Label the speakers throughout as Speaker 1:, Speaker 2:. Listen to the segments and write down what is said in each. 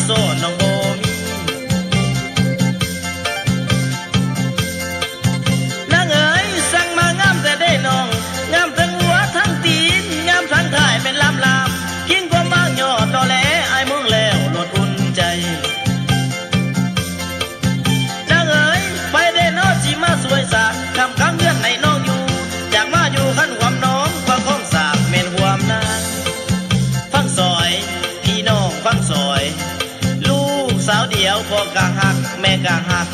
Speaker 1: โซน้องโบมีนางเอ๋ยสั่งมางามแต่ได้น้องงามทั้งหัวทั้งตีนงามทั้งท้ายเป็นลำยิ่งกว่าบางยอดดอแหลไอ้มึงแล้วลดอุ่นใจนางเอ๋ยไปได้นอสิมาสวยสางคำเงื่อนในน้องอยู่จากมาอยู่ขั้นความน้องความข้องสากเมนความนางฟังซอยพี่น้องฟังซอยลูกสาวเดียวพ่อกะหักแม่กะหัก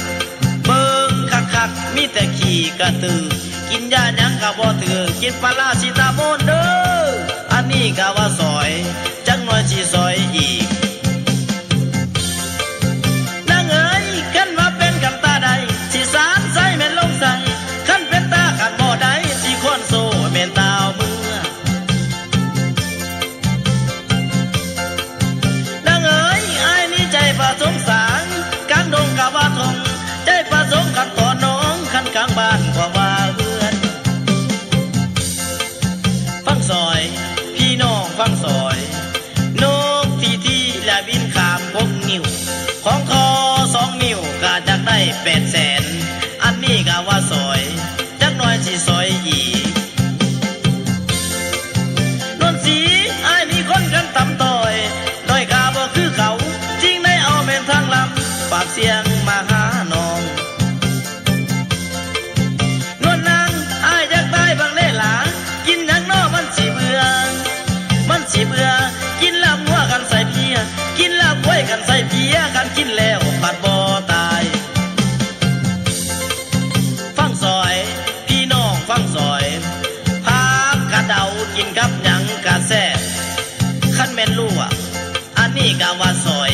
Speaker 1: เบิ่งคักมีแต่ขี่กระตือกินยาหยังกะบ่ถือกินปลาร้าสิตาโมนเด้ออันนี้กะว่าซอยจังหน่อยสิซอยอีกนางเอ๋ยคันว่าเป็นกำตาใดสิสารใส่แม่นลงใส่คันเป็นตาขัดบ่ได้สิค้อนโซ่แม่นตาวมือนางเอ๋ยอ้ายนี่ใจประสงสารกลางดงกะว่าทงใจประสงค์ขันต่อน้องขันกลางบ้านกว่าว่าเฮือนฟังซอยพี่น้องฟังซอยนกที่และบินข้าม6 นิ้วของคอ2 นิ้วก็จักได้800,000อันนี้ก็ว่าซอยจักหน่อยสิซอยอีกนวลสีอ้ายนี่คนกันต่ำต้อยด้อยกาบ่คือเขาจริงได้เอาแม่นทางลำฝากเสียงมาหาน้องนวลนางอ้ายอยากได้บางได้หลากินหยังน้อมันสิเบื่อกินลาบงัวกันใส่เพียกินลาบก้วยกันใส่เพียกันกินแล้วปัดบ่ตายฟังซอยพี่น้องฟังซอยพักกะเดากินกับหยังกะแซ่บคันแม่นรู้อันนี้กะว่าซอย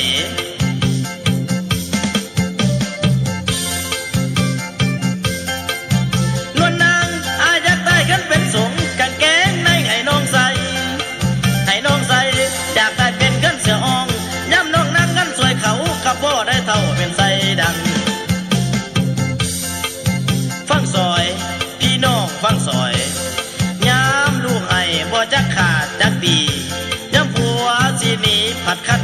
Speaker 1: นวลนางอาอยากได้กันเป็นสงกางเกงในให้น้องใส่อยากได้เป็นกันเสืออ่องย้ำน้องนั่งกันสวยเขากับพ่อได้เท่าเป็นใส่ดังฟังซอยพี่น้องฟังซอยย้ำลูกให้บ่จักขาดจักดีย้ำผัวสิหนีผัดคัน